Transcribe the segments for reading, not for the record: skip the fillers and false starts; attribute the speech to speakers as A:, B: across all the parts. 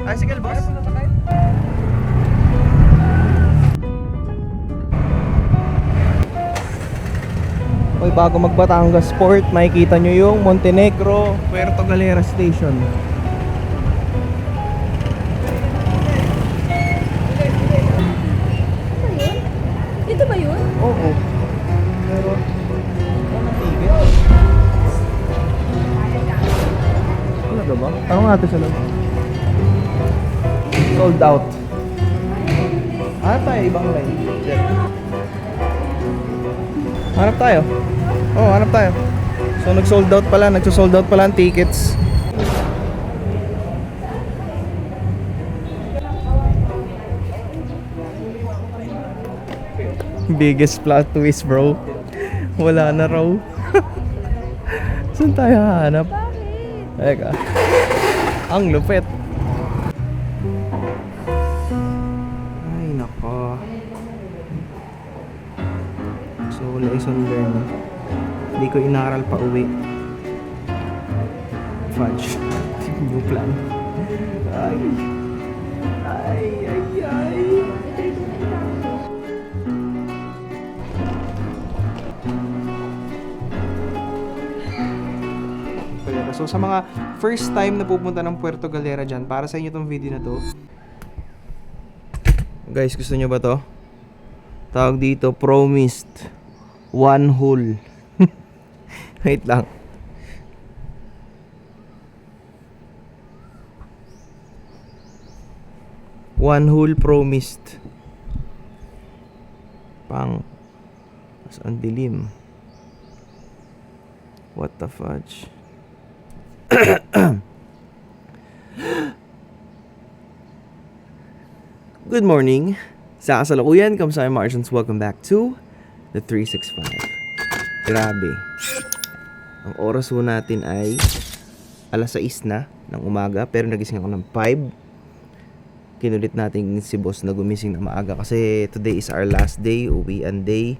A: Tricycle, boss? Okay, bago mag-Batangas Port, makikita nyo yung Montenegro Puerto Galera Station.
B: Ito ba yun?
A: Oo. Pero, walang ticket. Talaga ba? Tanong natin sa loob. Sold out. Hanap tayo, ibang line. Hanap tayo. Oo, hanap tayo. So, nag-sold out pala. Nagso-sold out pala ang tickets. Biggest plot twist, bro. Wala na raw. Saan tayo hahanap? Teka. Ang lupit. Ay, nako. So, lesson learned. Hindi ko inaral pa uwi. Fudge. New plan. Ay. Ay, ay, ay. So sa mga first time na pupunta ng Puerto Galera dyan, para sa inyo tong video na to. Guys, gusto nyo ba to? Tawag dito, promised one hole. Wait lang. One hole promised. Pang. Mas ang dilim. What the fudge? Good morning. Sa kasalukuyan, kamusta kayo Martians? Welcome back to the 365. Grabe. Ang oras ho natin ay alas 6 na ng umaga, pero nagising ako ng 5. Kinulit natin si boss na gumising na maaga kasi today is our last day, uwian day.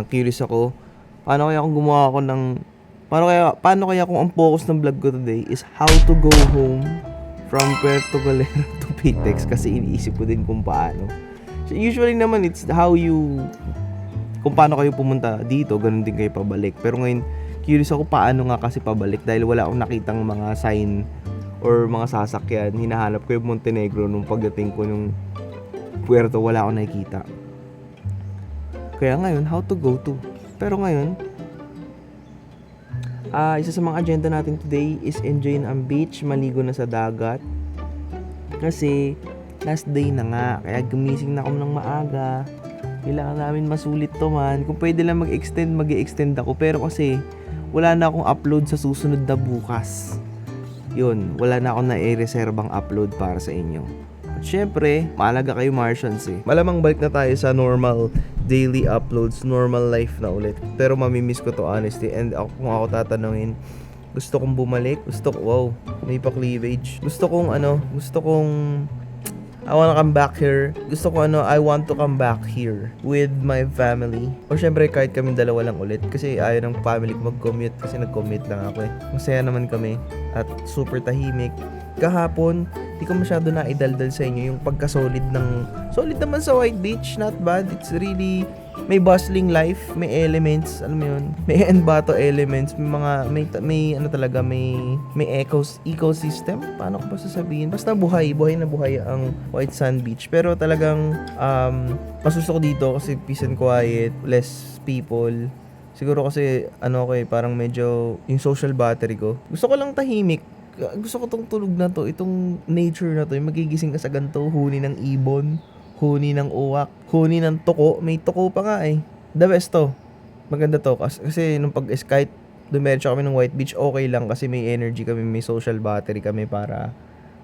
A: Curious ako, paano kaya kung gumawa ako ng paano kaya kung ang focus ng vlog ko today is how to go home from Puerto Galera to Pitex, kasi iniisip ko din kung paano. So usually naman it's how you, kung paano kayo pumunta dito, ganun din kayo pabalik. Pero ngayon curious ako paano nga kasi pabalik, dahil wala akong nakitang mga sign or mga sasakyan. Hinahanap ko yung Montenegro nung pagdating ko nung Puerto, wala akong nakikita. Kaya ngayon, how to go to. Pero ngayon, isa sa mga agenda natin today is enjoyin ang beach, maligo na sa dagat. Kasi last day na nga, kaya gumising na ako ng maaga. Kailangan namin masulit to man. Kung pwede lang mag-extend, mag-extend ako. Pero kasi wala na akong upload sa susunod na bukas. Yun, wala na akong na-reservang upload para sa inyo. At syempre, mahalaga kayo Martians eh. Malamang balik na tayo sa normal daily uploads, normal life na ulit. Pero mamimiss ko to honestly. And kung ako tatanungin, gusto kong bumalik. Wow, may pa-cleavage. I wanna come back here. I want to come back here with my family. O syempre, kahit kami dalawa lang ulit. Kasi ayaw ng family ko mag-commute. Kasi nag-commute lang ako eh. Masaya naman kami. At super tahimik. Kahapon, di ko masyado na idaldal sa inyo yung pagka-solid naman sa White Beach. Not bad. It's really, may bustling life, may elements, alam mo yun, may Envato elements, may ecosystem. Paano ko pa sasabihin? Basta buhay na buhay ang White Sand Beach. Pero talagang mas gusto ko dito kasi peace and quiet, less people. Siguro kasi parang medyo yung social battery ko. Gusto ko lang tahimik. Gusto ko tong tulog na to, itong nature na to, yung magigising ka sa ganito, huni ng ibon, huni ng uwak, huni ng tuko, may tuko pa nga eh. The best to. Maganda to kasi nung kahit dumiretso kami ng White Beach, okay lang kasi may energy kami, may social battery kami para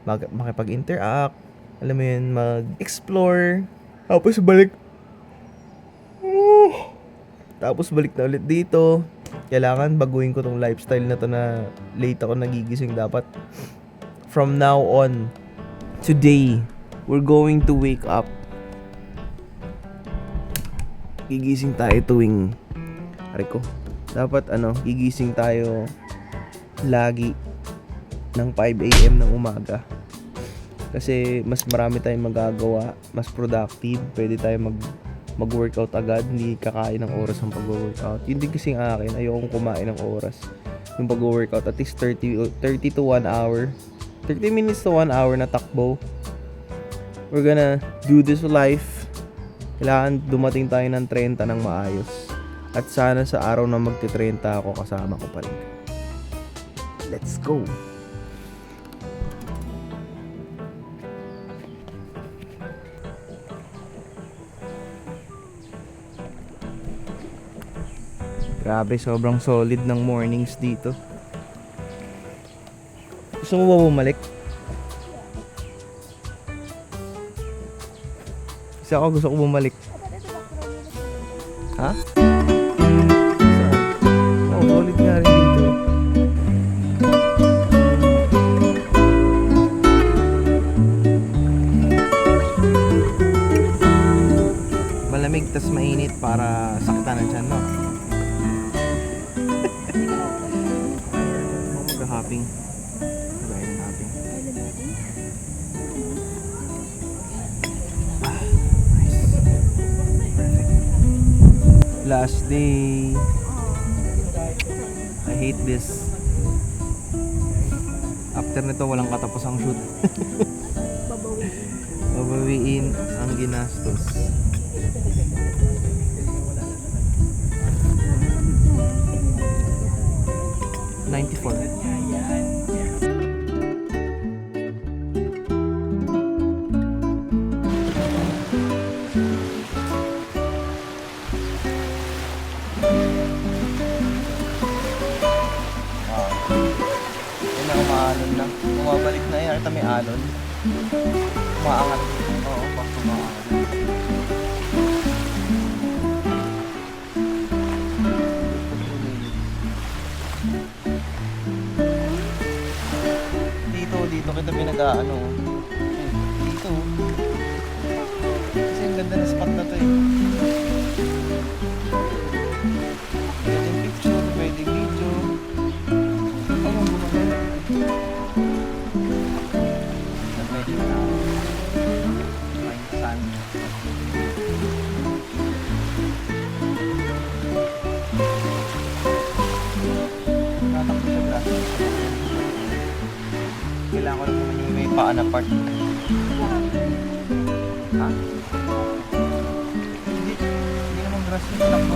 A: makipag-interact, alam mo yun, mag-explore, tapos balik na ulit dito. Kailangan baguhin ko tong lifestyle na to na late ako nagigising dapat. From now on, today, we're going to wake up. Gigising tayo tuwing dapat gigising tayo lagi ng 5 AM ng umaga. Kasi mas marami tayong magagawa, mas productive, pwede tayo mag-workout agad, hindi kakain ng oras ang pag-workout. Yun din kasing akin, ayokong kumain ng oras yung pag-workout, at least 30 to 1 hour, 30 minutes to 1 hour na takbo. We're gonna do this life. Kailangan dumating tayo ng 30 ng maayos, at sana sa araw na magti-30 ako, kasama ko pa rin. Let's go! Grabe, sobrang solid ng mornings dito. Gusto mo ba bumalik? Kasi ako gusto ko bumalik. Ha? Oo, solid nga rin dito. Malamig tas mainit para saktan ang tiyan, no? Hopping. Island hopping. Nice. Perfect. Last day. I hate this. After nito, walang katapusang shoot. Babawiin ang ginastos. $94. Umaalon na. Bumabalik na yan. Kita may alon. Umaangat. Oo, bak umaangat. Dito kita pinag-aano. Dito. Kasi ang ganda na spot na to eh. Pwedeng picture, pwedeng video. Ayun, gumagana. Medyo na may sun. Tatakbo siya braso. Kailangan ko rin naman yung may paa na part. Ha? Hindi naman grass yung takbo.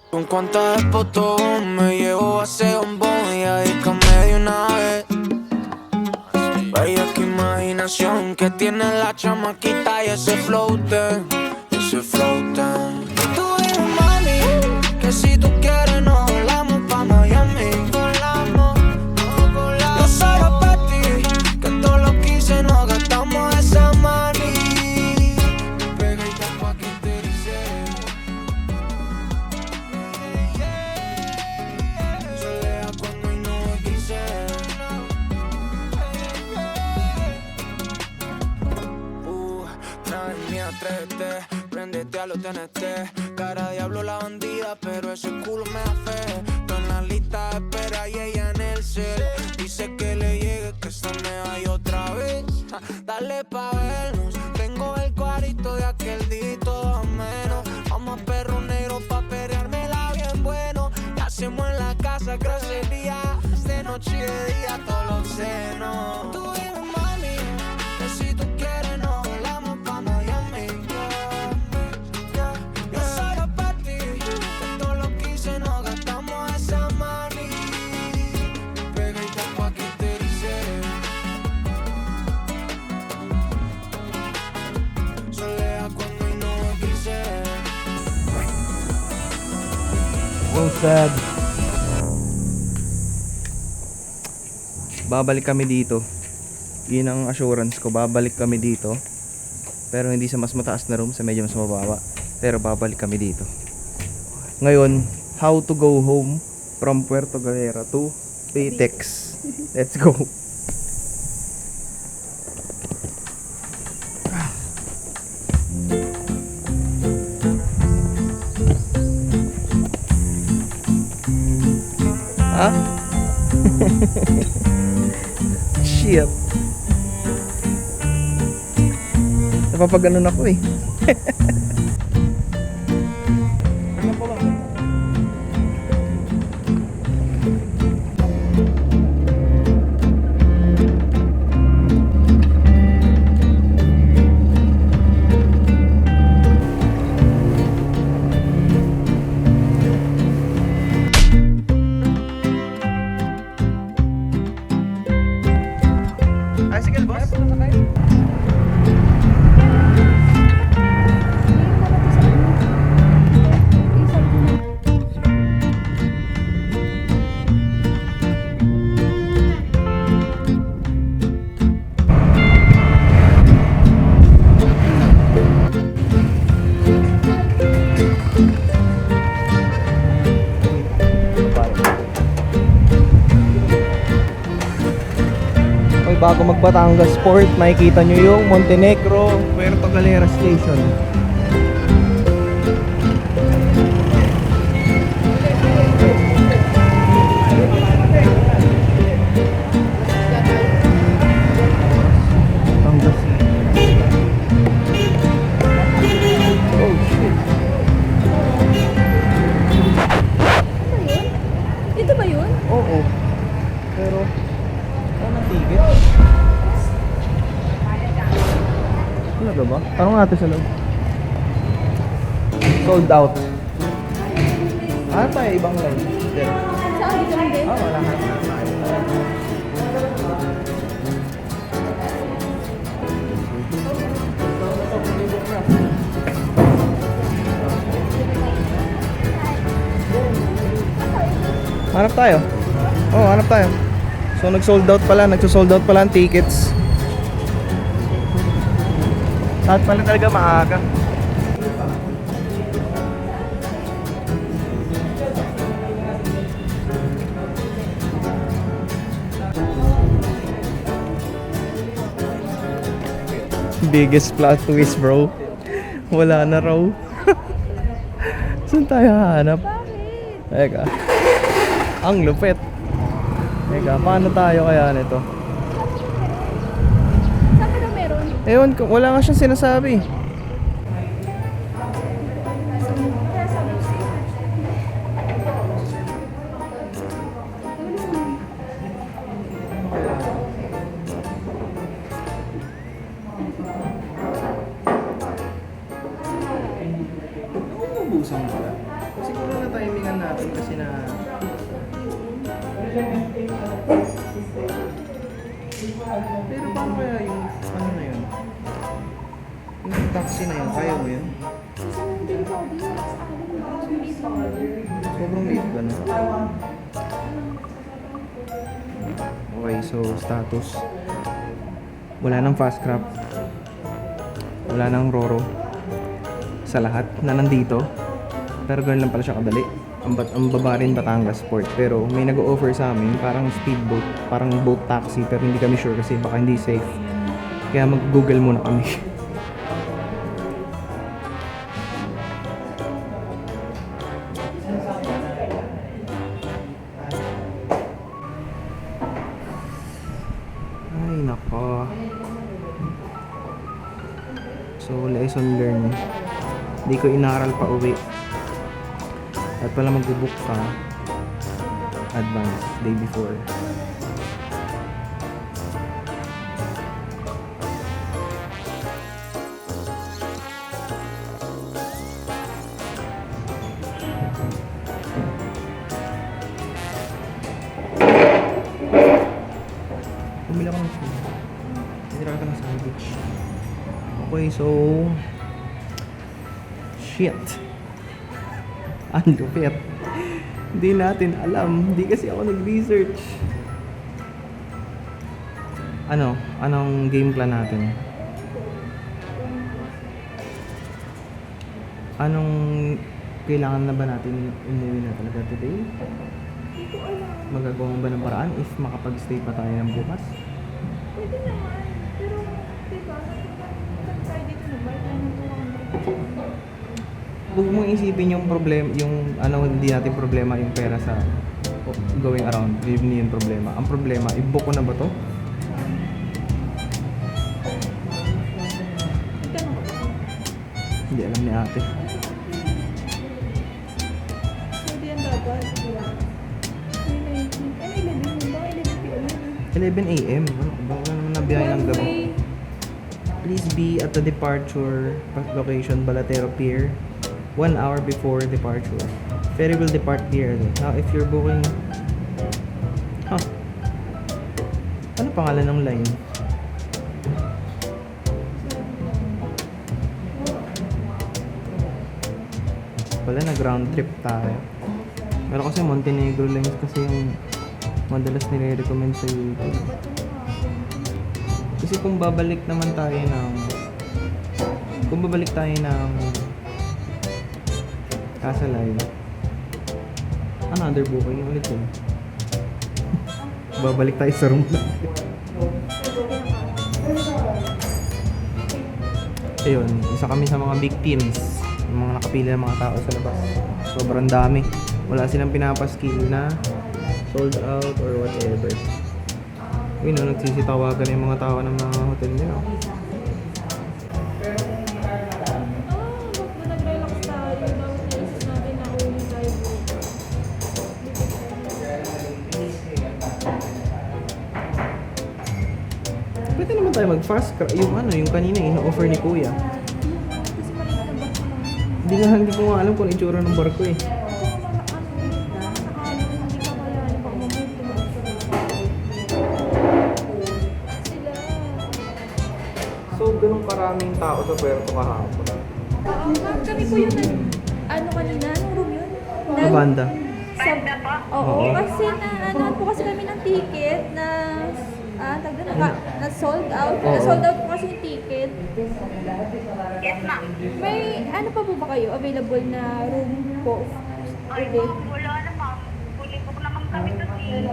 C: Con cuántas fotos me llevo a ese bombón y dedícame de una vez. Vaya que imaginación que tiene la chamaquita y ese floater, ese floater. Tú eres mami, que si tú quieres nos volamos pa' Miami. Yo solo pa' ti, que todo lo que hice nos gastamos esa money. Pegadita pa' que te dice. Soleá cuando hay nubes grises. Nada es mía, atrévete, préndete a los TNT. Cara diablo la bandida, pero ese culo me da fe. Estoy en la lista de espera y ella en el cel. Dice que le llegue, que se me vaya otra vez. Dale pa' vernos, tengo el cuarito de aquel día y todo menos. Vamos a perro negro pa' perreármela bien bueno. Y hacemos en la casa grosería, de noche y de día todos los senos. Tú dime mami, que si tú quieres nos volamos pa' Miami. Yo solo pa' ti, que todo lo que hice nos gastamos
A: Well said. Babalik kami dito. Yun ang assurance ko, babalik kami dito. Pero hindi sa mas mataas na room, sa medyo mas mababa. Pero babalik kami dito. Ngayon, how to go home from Puerto Galera to Pitex. Let's go. Ha? Shit. Napapaganon ako eh. Bicycle boss? Bago mag-Batangas Port, makikita nyo yung Montenegro Puerto Galera Station. Batangas. Oh shit.
B: Ito ba yun?
A: Oo. Pero ano ticket? Talaga ba? Tanong natin sa loob. Sold out. Ano tayo ibang line? There.
B: Saan? Dito lang din?
A: Wala ka. Hanap tayo. Oo, hanap tayo. So nag-sold out pala, nagso-sold out pala ang tickets. Lahat pala talaga maaga. Biggest plot twist, bro. Wala na raw. Saan tayo hahanap?
B: Bakit?
A: Teka. Ang lupit. Teka, paano tayo kaya nito?
B: Saan ka daw meron?
A: Ewan ko, wala nga siyang sinasabi. Ubusan pala. Siguro na timingan natin kasi na... Pero paano kaya yung ano na yun? Yung taxi na yun, kaya mo yun? Sobrang liit ba na? Okay, so status. Wala nang fast crab. Wala nang roro. Sa lahat na nandito. Pero ganoon lang pala siya kadali. Ang baba rin Batangas Port. Pero may nag-o-offer sa amin parang speedboat, parang boat taxi, pero hindi kami sure kasi baka hindi safe. Kaya mag-google muna kami. Ay nako. So lesson learned. Hindi ko inaral pa uwi. At pala mag-book ka advance, day before. Bumili ako ng food. Bumili ako ng sandwich. Okay, so... Shit. Ang lupit. Hindi natin alam. Hindi kasi ako nag-research. Ano? Anong game plan natin? Anong kailangan na ba natin umuwi na talaga today? Magagawa mo ba ng paraan if makapag-stay pa tayo ng bukas?
B: Pwede naman. Pero, diba, nag-try dito na ba? Tayo ng 200.
A: Huwag mong isipin yung problem, yung hindi natin problema yung pera sa going around. Hindi yung problema. Ang problema, i-book ko na ba to?
B: Magkano ba?
A: Hindi alam ni ate.
B: Pwede yan dapat. May 19. Ano 11 mo ba? 11 p.m.
A: 11 a.m. Ano ba? Wala naman na biyahe ng gabi.
B: Wednesday.
A: Please be at the departure location, Balatero Pier, 1 hour before departure. Ferry will depart here. Now, if you're booking... Ano pangalan ng line? Wala, nag-round trip tayo. Pero kasi Montenegro Lines kasi yung madalas nire-recommend sa YouTube. Kasi kung babalik tayo ng Kasalay, another booking ulit yun. Babalik tayo sa room natin. Ayun, isa kami sa mga big teams. Yung mga nakapili ng mga tao sa labas. Sobrang dami. Wala silang pinapaskill na sold out or whatever. Uy, no, nagsisitawagan yung mga tao ng mga hotel nila.
B: Ba't ba nag-relax tayo? Bakit naisip natin na uli tayo bukas?
A: Pwede naman tayo mag-fast yung kanina ino-offer ni Kuya.
B: Kasi maliit na box lang.
A: Hindi ko nga alam kung itsura ng barko eh. So, ganun karaming tao sa Puerto kahapon.
B: Kami po yung kanina, anong room yun?
A: Sa banda.
B: Oo,
A: Oo.
B: kasi po kasi kami ng ticket na sold out.
A: Oo.
B: Sold out po kasi yung ticket. May pa po ba kayo available na room po? Pwede.
D: Wala naman. Fully book naman kami kasi.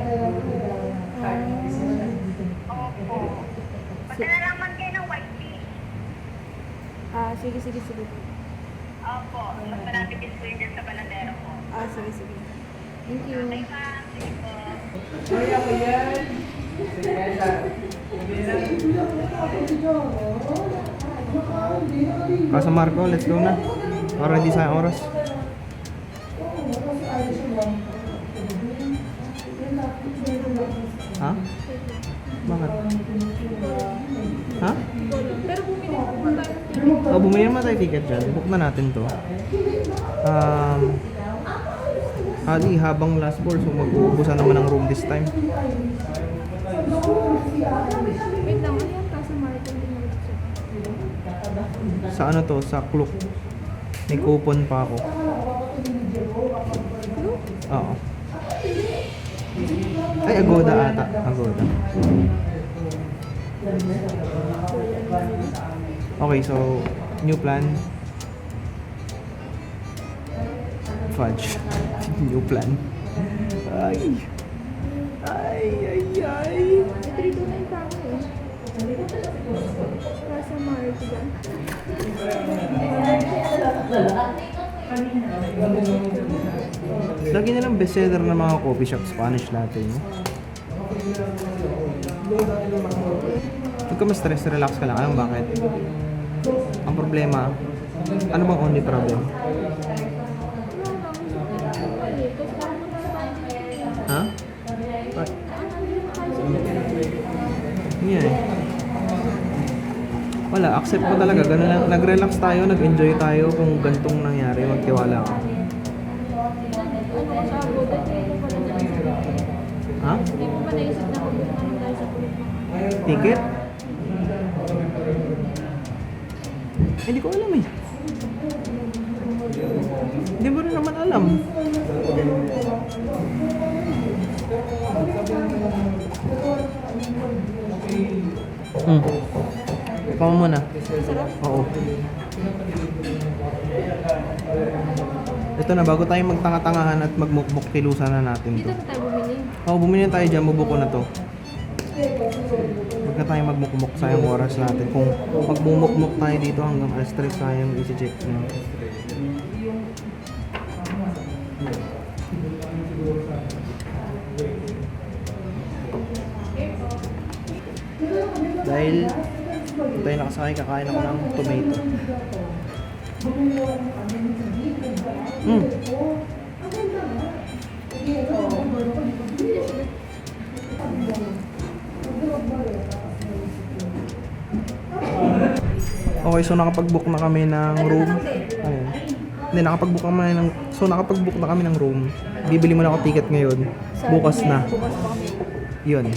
D: Opo. Basta nalaman kayo ng white tea.
B: Sige.
D: Opo. Basta natin display dyan sa Balatero po.
B: Sige. Thank you.
D: Okay, ma'am. Sige po.
A: Casa Marco, let's go na. Already sa oras. Ha? Bakit? Ha?
B: Pero bumili po ba tayo ng ticket?
A: Bumili naman tayo ticket dyan. Book na natin to. Habang last board, so mag-uubusan naman ng room this time.
B: Wait lang, ano yung Casa Martin din nag-check?
A: Sa ano to? Sa Klook. May coupon pa ako. Oo. Ay, Agoda ata. Agoda. Okay, so new plan. Fudge. New plan. Ay.
B: 329 pa ako eh. Casa Martin.
A: Lagi nilang bestseller ng mga coffee shop, Spanish latte, no? Huwag ka ma-stress, relax ka lang. Alam bakit? Ang problema, ano bang only problem? Ha? Yeah. Wala, accept mo talaga. Ganun lang, nag-relax tayo, nag-enjoy tayo kung gantong nangyari, magtiwala ka. Ha?
B: Hindi ko pa naisip na kung ano tayo sa kulit mo.
A: Ticket? Hindi ko alam eh. Hindi mo rin naman alam. Ikaw muna.
B: Masarap.
A: Oo. Ito na, bago tayo magtanga-tangahan at magmukmuk, kilusan na natin
B: Dito
A: to.
B: na tayo bumili.
A: Oo, bumili na tayo dyan, mabuko na to. Huwag na tayo magmukmuk, sayang oras natin. Kung magmumukmuk tayo dito hanggang alas 3, sayang isi-check na. Dahil tayo nakasakay, kakain ako ng tomato. Okay, so nakapag-book na kami ng room. Ayun. Hindi, nakapag-book na kami ng room. Bibili mo na ako ticket ngayon. Bukas na.
B: Bukas pa kami.
A: Yun.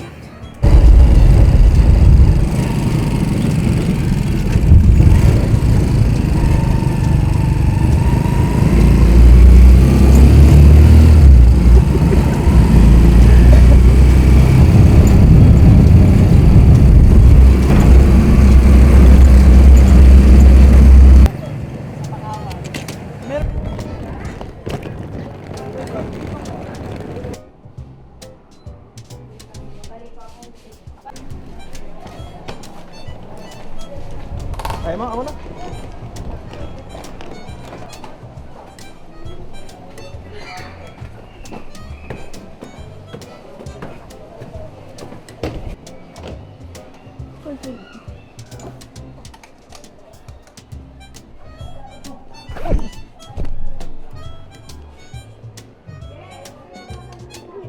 A: Ay, ma, ako na.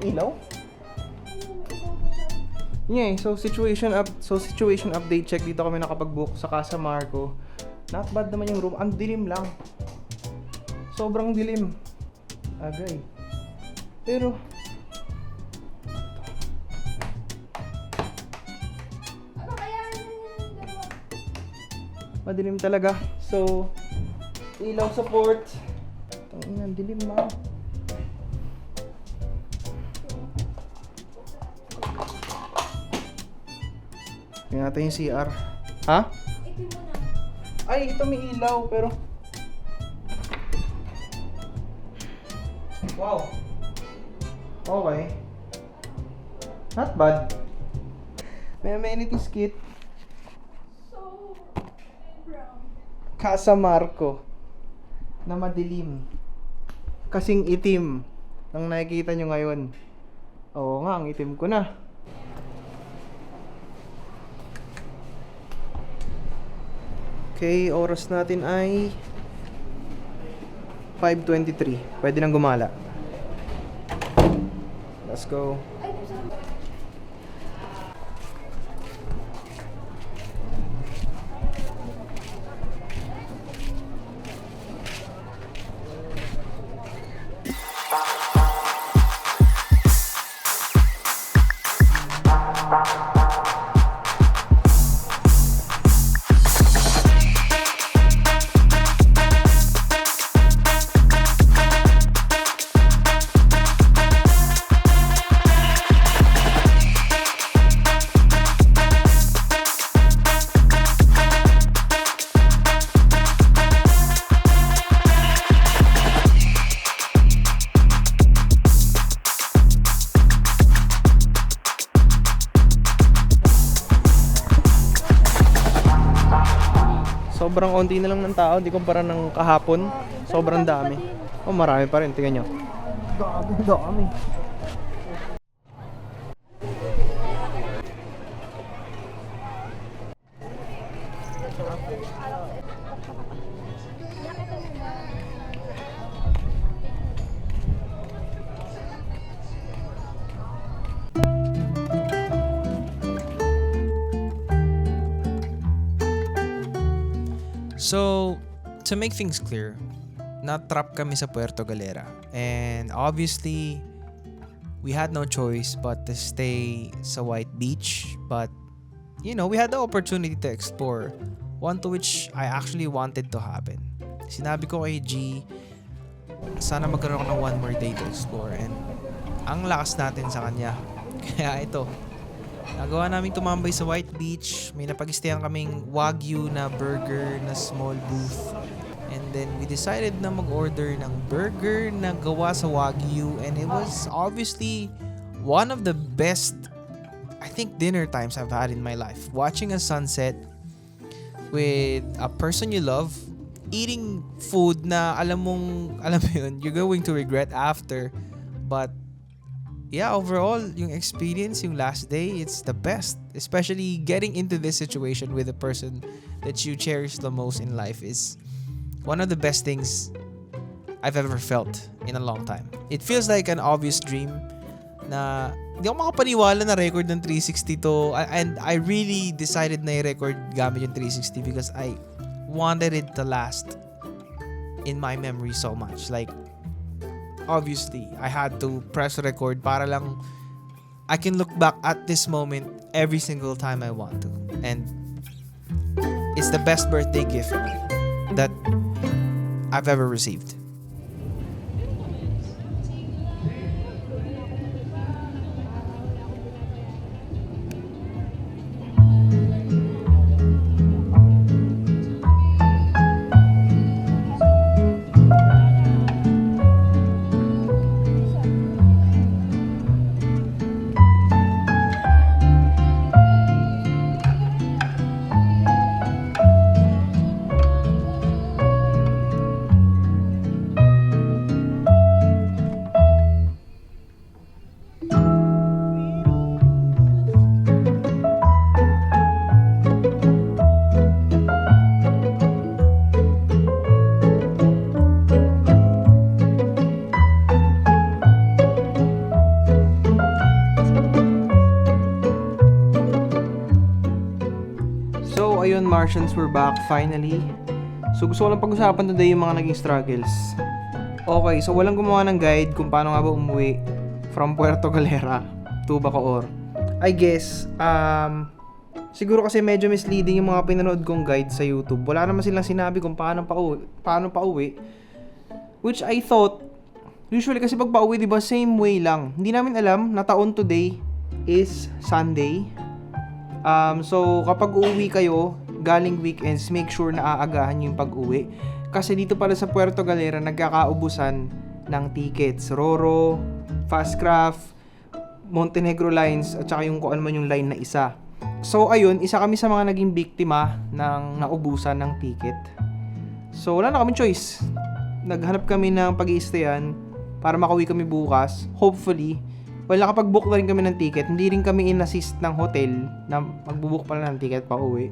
A: Ilaw? Yeah, so situation update check, dito kami nakapag-book sa Casa Marco. Not bad naman yung room. Ang dilim lang. Sobrang dilim. Agay. Pero madilim talaga. So ilaw support. Ang dilim ma. Tingnan natin yung CR. Ha? Ay, ito may ilaw pero... Wow. Okay. Not bad. May amenities kit.
B: So, brown.
A: Casa Marco. Na madilim. Kasing itim. Ang nakikita nyo ngayon. Oo nga, ang itim ko na. Okay, oras natin ay 5:23. Pwede nang gumala. Let's go. Sobrang onti na lang ng tao, di kumpara ng kahapon. Sobrang dami. Oh, marami pa rin, tingnan nyo. Dami.
E: So, to make things clear, na-trap kami sa Puerto Galera. And obviously, we had no choice but to stay sa White Beach. But, you know, we had the opportunity to explore. One to which I actually wanted to happen. Sinabi ko kay G, sana magkaroon ako ng one more day to explore. And ang lakas natin sa kanya. Kaya ito, Nagawa namin tumambay sa White Beach. May napag-stayan kaming Wagyu na burger na small booth. And then we decided na mag-order ng burger na gawa sa Wagyu. And it was obviously one of the best, I think, dinner times I've had in my life. Watching a sunset with a person you love, eating food na alam mo yun, you're going to regret after. But yeah, overall, yung experience, yung last day, it's the best. Especially getting into this situation with the person that you cherish the most in life is one of the best things I've ever felt in a long time. It feels like an obvious dream na hindi ako makapaniwala na record ng 360 to. And I really decided na i-record gamit yung 360 because I wanted it to last in my memory so much. Like, obviously, I had to press record para lang I can look back at this moment every single time I want to. And it's the best birthday gift that I've ever received.
A: So, ayun, Martians, we're back finally. So, gusto ko lang pag-usapan today yung mga naging struggles. Okay, so walang gumawa ng guide kung paano nga ba umuwi from Puerto Galera to Bacoor. I guess, siguro kasi medyo misleading yung mga pinanood kong guide sa YouTube. Wala naman silang sinabi kung paano pa uwi. Which I thought, usually kasi pag pauwi, diba, same way lang. Hindi namin alam na taon today is Sunday. So, kapag uuwi kayo, galing weekends, make sure na aagahan yung pag-uwi. Kasi dito pala sa Puerto Galera, nagkakaubusan ng tickets. Roro, Fastcraft, Montenegro Lines, at saka yung kung ano man yung line na isa. So, ayun, isa kami sa mga naging biktima ng naubusan ng ticket. So, wala na kaming choice. Naghanap kami ng pag-i-stayan para makauwi kami bukas. Hopefully, nakapag-book na rin kami ng ticket. Hindi rin kami in-assist ng hotel na magbubook pala ng ticket pa uwi.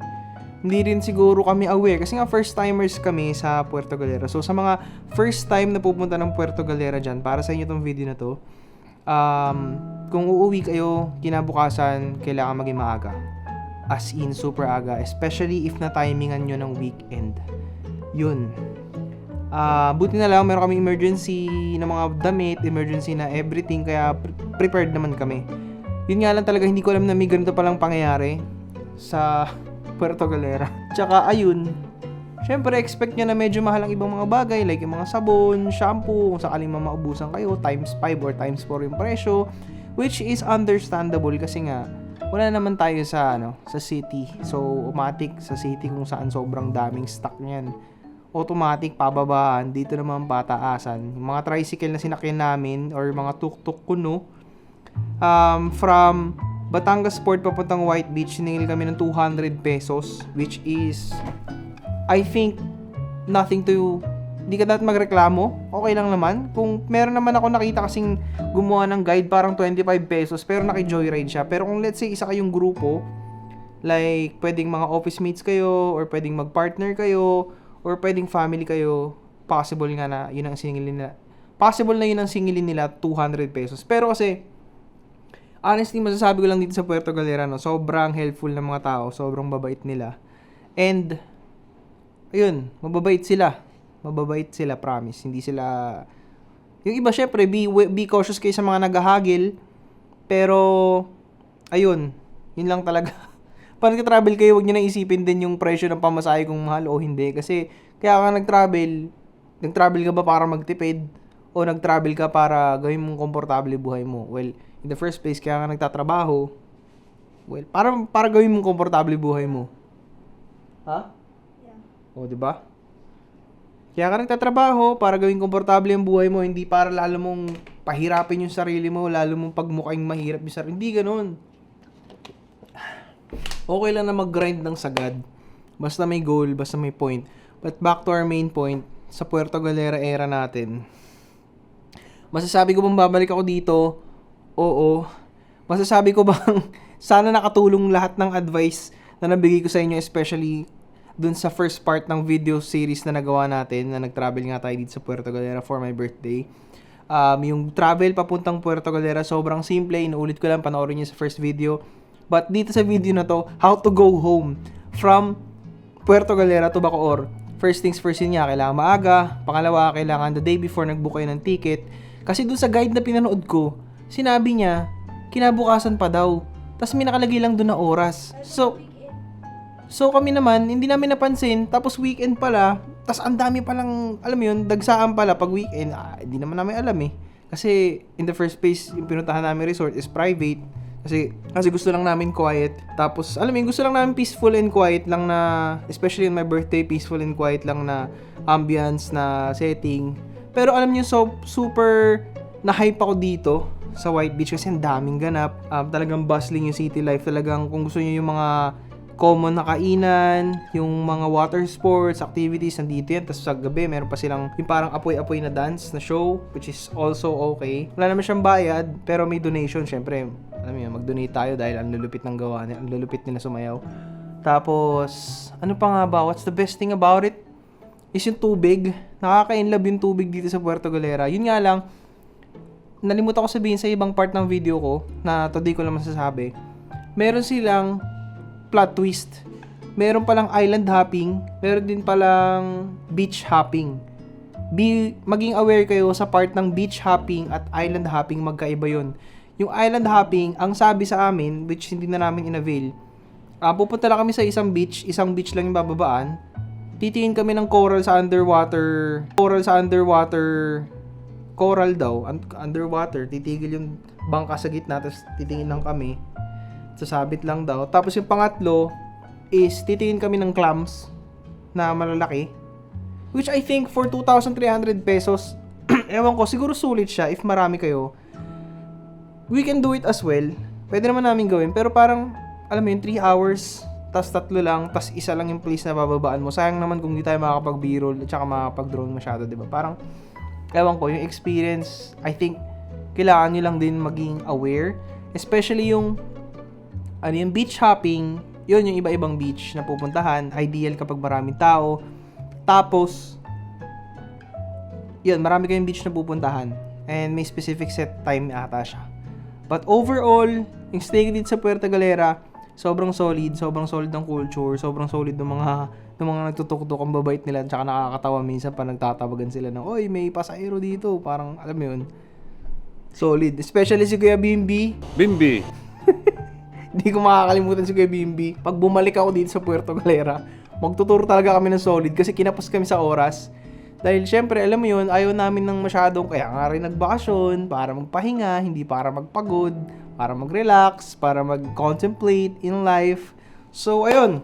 A: Hindi rin siguro kami aware kasi nga first timers kami sa Puerto Galera. So sa mga first time na pupunta ng Puerto Galera dyan, para sa inyo tong video na to, kung uuwi kayo kinabukasan, kailangan maging maaga. As in, super aga. Especially if na-timingan nyo ng weekend. Yun. Buti na lang meron kaming emergency na mga damit, emergency na everything, kaya prepared naman kami. Yun nga lang talaga, hindi ko alam na may ganito palang pangyayari sa Puerto Galera. Tsaka ayun, syempre expect nyo na medyo mahal ang ibang mga bagay like yung mga sabon, shampoo, kung sakaling mamaubusan kayo, times 5 or times 4 yung presyo, which is understandable kasi nga wala naman tayo sa sa city. So automatic sa city kung saan sobrang daming stock niyan, automatic pababaan, dito naman pataasan. Yung mga tricycle na sinakyan namin or mga tuk-tuk kuno, from Batangas Port papuntang White Beach, siningil kami ng 200 pesos, which is, I think, nothing to, hindi ka dapat magreklamo, okay lang naman. Kung meron naman ako nakita kasing gumawa ng guide parang 25 pesos, pero naki-joyride siya. Pero kung let's say isa kayong grupo, like pwedeng mga office mates kayo, or pwedeng mag-partner kayo, or pwedeng family kayo, possible nga na yun ang singilin nila. Possible na yun ang singilin nila, 200 pesos. Pero kasi, honestly, masasabi ko lang dito sa Puerto Galera, sobrang helpful ng mga tao, sobrang babait nila. And, ayun, mababait sila, promise. Hindi sila, yung iba syempre, be cautious kayo sa mga naghahagil, pero, ayun, yun lang talaga. Pag nag-travel kayo, huwag nyo na isipin din yung presyo ng pamasahe kung mahal o hindi. Kasi, kaya ka nag-travel ka ba para magtipid? O nag-travel ka para gawin mong komportable buhay mo? Well, in the first place, kaya ka nagtatrabaho, well, para gawin mong komportable buhay mo. Ha?
B: Yeah.
A: O, di ba? Kaya ka nagtatrabaho para gawing komportable ang buhay mo, hindi para lalo mong pahirapin yung sarili mo, lalo mong pagmukhang mahirap yung sarili. Hindi ganun. Okay lang na mag-grind ng sagad. Basta may goal, basta may point. But back to our main point, sa Puerto Galera era natin. Masasabi ko bang babalik ako dito? Oo. Masasabi ko bang sana nakatulong lahat ng advice na nabigay ko sa inyo, especially dun sa first part ng video series na nagawa natin, na nag-travel nga tayo dito sa Puerto Galera for my birthday. Yung travel papuntang Puerto Galera, sobrang simple. Inuulit ko lang, panoorin niyo sa first video. But dito sa video na to, how to go home from Puerto Galera to Bacoor. First things first yun niya, kailangan maaga. Pangalawa, kailangan the day before nag-book kayo ng ticket. Kasi dun sa guide na pinanood ko, sinabi niya, kinabukasan pa daw. Tapos may nakalagay lang dun na oras. So kami naman, hindi namin napansin. Tapos weekend pala. Tapos ang dami palang, alam mo yun, dagsaan pala pag weekend. Hindi naman namin alam eh. Kasi in the first place, yung pinuntahan namin resort is private. Kasi gusto lang namin quiet. Tapos, alam mo yun, gusto lang namin peaceful and quiet lang na, especially on my birthday, peaceful and quiet lang na ambience, na setting. Pero alam niyo, so super na-hype ako dito sa White Beach kasi ang daming ganap. Talagang bustling yung city life. Talagang kung gusto niyo yung mga common na kainan, yung mga water sports, activities, nandito yan. Tapos sa gabi, meron pa silang yung parang apoy-apoy na dance na show, which is also okay. Wala naman siyang bayad, pero may donation. Syempre, alam mo yun, mag-donate tayo dahil ang lulupit ng gawa nila, ang lulupit nila sumayaw. Tapos, ano pa nga ba? What's the best thing about it? Is yung tubig. Nakaka-inlove yung tubig dito sa Puerto Galera. Yun nga lang, nalimutan ko sabihin sa ibang part ng video ko, na today ko lang masasabi. Meron silang plot twist. Meron palang island hopping, meron din palang beach hopping. Maging aware kayo sa part ng beach hopping at island hopping, magkaiba yun. Yung island hopping, ang sabi sa amin, which hindi na namin in-avail, pupunta lang kami sa isang beach lang yung bababaan, titingin kami ng coral daw, underwater, titigil yung bangka sa gitna, tapos titingin lang kami, sasabit lang daw. Tapos yung pangatlo is titingin kami ng clams na malalaki, which I think for 2,300 pesos, ewan ko, siguro sulit siya if marami kayo. We can do it as well. Pwede naman namin gawin, pero parang, alam mo yun, 3 hours, tas 3 lang, tas isa lang yung place na bababaan mo. Sayang naman kung di tayo makakapag-b-roll at saka makakapag-drone masyado, diba? Parang, ewan ko, yung experience, I think, kailangan nyo lang din maging aware. Especially yung beach hopping, yun yung iba-ibang beach na pupuntahan. Ideal kapag maraming tao. Tapos, yun, marami kayong beach na pupuntahan. And may specific set time ata siya. But overall, yung stay dito sa Puerto Galera, sobrang solid ng culture, sobrang solid ng mga nagtutuktok, ang babait nila, tsaka nakakatawa minsan pa nagtatawagan sila ng, oy, may pasahero dito, parang, alam mo yun, solid. Especially si Kuya Bimby.
F: Bimby!
A: Hindi ko makakalimutan si Kuya Bimby. Pag bumalik ako dito sa Puerto Galera, magtuturo talaga kami ng solid kasi kinapos kami sa oras. Dahil syempre, alam mo yun, ayaw namin ng masyadong, kaya nga rin nagbakasyon, para magpahinga, hindi para magpagod, para mag-relax, para mag-contemplate in life. So, ayun.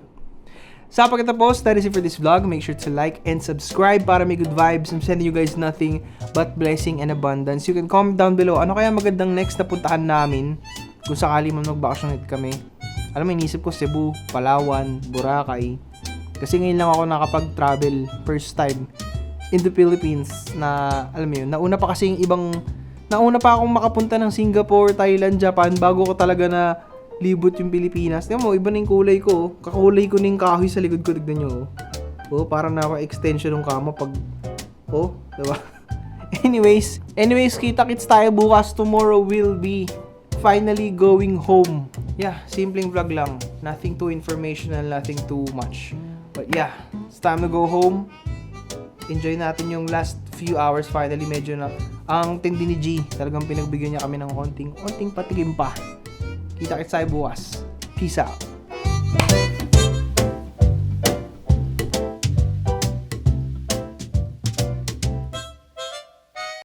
A: Sa pagkatapos, that is it for this vlog. Make sure to like and subscribe para may good vibes. I'm sending you guys nothing but blessing and abundance. You can comment down below, ano kaya magandang next na puntahan namin kung sakali man magbakasyon ulit kami. Alam mo, inisip ko Cebu, Palawan, Boracay. Kasi ngayon lang ako nakapag-travel first time in the Philippines na, alam mo yun, nauna pa akong makapunta ng Singapore, Thailand, Japan bago ko talaga na libot yung Pilipinas. Tingnan mo, iba na yung kulay ko. Kakulay ko na yung kahoy sa likod ko, tignan nyo. Oh, parang na ako extension ng kama pag, oh, diba? Anyways, kita-kits tayo bukas. Tomorrow will be finally going home. Yeah, simpleng vlog lang. Nothing too informational, nothing too much. But yeah, it's time to go home. Enjoy natin yung last few hours. Finally, medyo na ang tindi ni G. Talagang pinagbigyan niya kami ng konting patigim pa. Kita-kits tayo bukas. Peace out.